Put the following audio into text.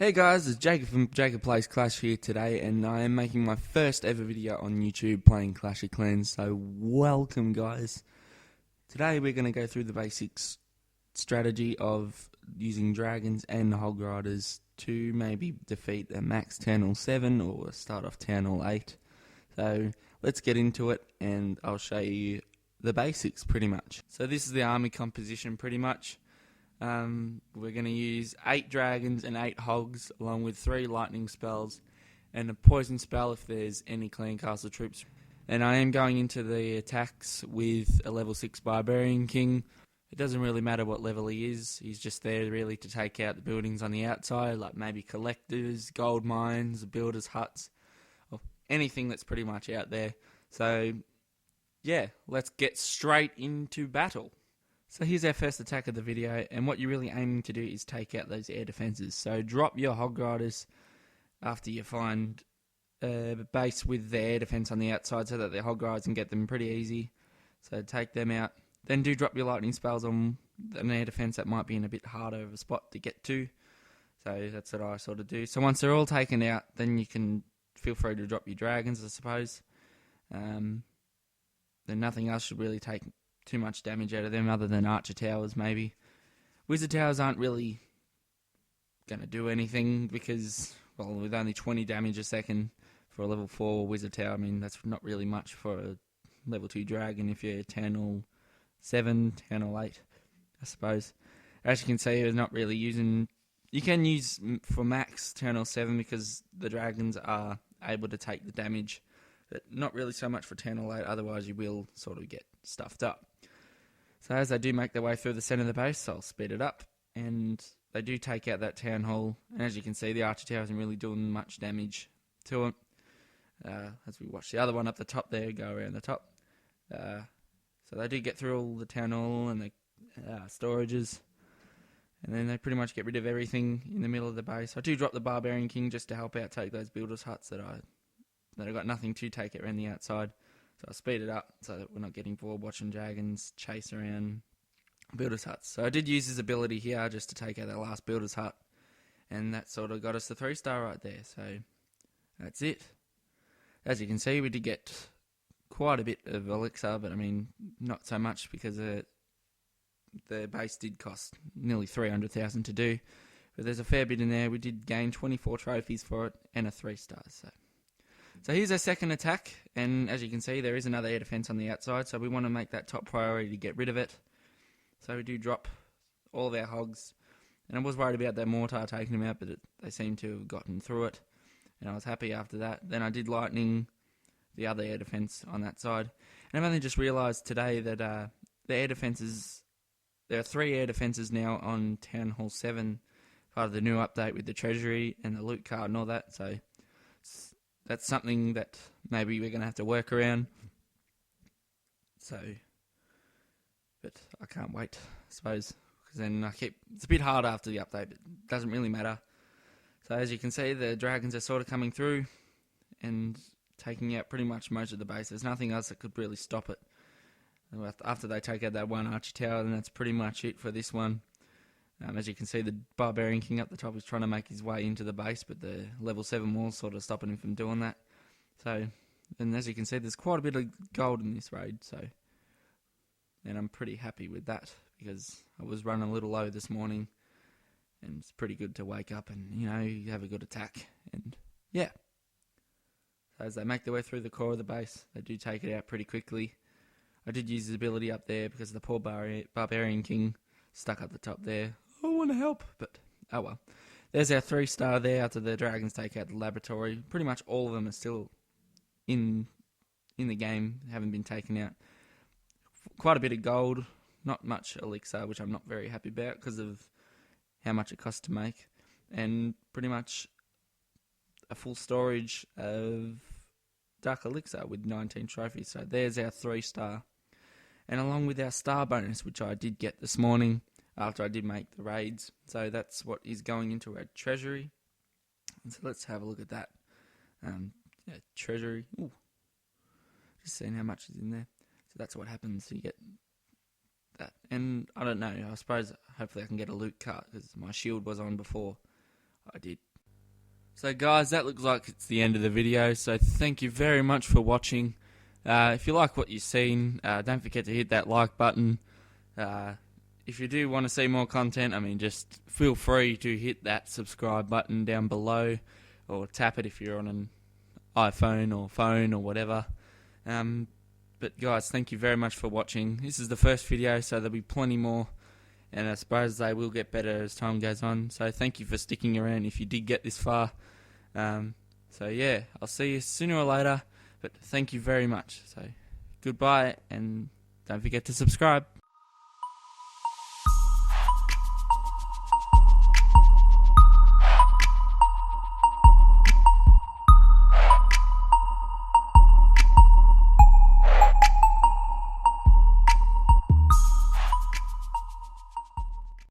Hey guys, it's Jacob from JacobPlaysClash here today, and I am making my first ever video on YouTube playing Clash of Clans, so welcome guys. Today we're going to go through the basics strategy of using dragons and hog riders to maybe defeat a max Town Hall 7 or start off Town Hall 8. So let's get into it and I'll show you the basics pretty much. So this is the army composition pretty much. We're going to use 8 dragons and 8 hogs, along with 3 lightning spells and a poison spell if there's any clan castle troops. And I am going into the attacks with a level 6 barbarian king. It doesn't really matter what level he is, he's just there really to take out the buildings on the outside, like maybe collectors, gold mines, builders' huts, or anything that's pretty much out there. So yeah, let's get straight into battle. So here's our first attack of the video, and what you're really aiming to do is take out those air defences. So drop your hog riders after you find a base with the air defence on the outside so that the hog riders can get them pretty easy. So take them out. Then do drop your lightning spells on an air defence that might be in a bit harder of a spot to get to. So that's what I sort of do. So once they're all taken out, then you can feel free to drop your dragons, I suppose. Then nothing else should really take too much damage out of them other than archer towers maybe. Wizard towers aren't really going to do anything because, well, with only 20 damage a second for a level 4 wizard tower, I mean that's not really much for a level 2 dragon if you're Town Hall 7, Town Hall 8 I suppose. As you can see, it's not really using... You can use for max Town Hall 7 because the dragons are able to take the damage, but not really so much for Town Hall 8, otherwise you will sort of get stuffed up. So as they do make their way through the centre of the base, I'll speed it up, and they do take out that town hall, and as you can see, the archer tower isn't really doing much damage to it. As we watch the other one up the top there go around the top. So they do get through all the town hall and the storages, and then they pretty much get rid of everything in the middle of the base. I do drop the barbarian king just to help out take those builders' huts that I've got nothing to take it around the outside. So I'll speed it up so that we're not getting bored watching dragons chase around builders' huts. So I did use his ability here just to take out that last builder's hut, and that sort of got us the 3-star right there. So that's it. As you can see, we did get quite a bit of elixir, but I mean not so much because the base did cost nearly 300,000 to do. But there's a fair bit in there. We did gain 24 trophies for it and a 3-star. So here's our second attack, and as you can see, there is another air defense on the outside, so we want to make that top priority to get rid of it. So we do drop all of our hogs, and I was worried about their mortar taking them out, but they seem to have gotten through it, and I was happy after that. Then I did lightning the other air defense on that side, and I've only just realised today that the air defenses, there are 3 air defenses now on Town Hall 7, part of the new update with the treasury and the loot card and all that, so that's something that maybe we're going to have to work around. So, but I can't wait, I suppose, because then it's a bit hard after the update, but it doesn't really matter. So as you can see, the dragons are sort of coming through and taking out pretty much most of the base. There's nothing else that could really stop it. After they take out that one archer tower, then that's pretty much it for this one. As you can see, the barbarian king up the top is trying to make his way into the base, but the level 7 wall's sort of stopping him from doing that. So, and as you can see, there's quite a bit of gold in this raid, and I'm pretty happy with that, because I was running a little low this morning, and it's pretty good to wake up and, you have a good attack, and yeah. So as they make their way through the core of the base, they do take it out pretty quickly. I did use his ability up there, because the poor barbarian king stuck up the top there. I want to help, but oh well. There's our 3-star there after the dragons take out the laboratory. Pretty much all of them are still in the game, haven't been taken out. Quite a bit of gold, not much elixir, which I'm not very happy about because of how much it costs to make. And pretty much a full storage of dark elixir with 19 trophies. So there's our 3-star. And along with our star bonus, which I did get this morning after I did make the raids. So that's what is going into our treasury. And so let's have a look at that. Treasury. Ooh. Just seeing how much is in there. So that's what happens. You get that. And I don't know. I suppose hopefully I can get a loot cart because my shield was on before I did So guys, that looks like it's the end of the video, so thank you very much for watching. If you like what you've seen, don't forget to hit that like button. If you do want to see more content, just feel free to hit that subscribe button down below, or tap it if you're on an iPhone or phone or whatever. But guys, thank you very much for watching. This is the first video, so there'll be plenty more, and I suppose they will get better as time goes on. So thank you for sticking around if you did get this far. So yeah, I'll see you sooner or later, but thank you very much. So goodbye, and don't forget to subscribe.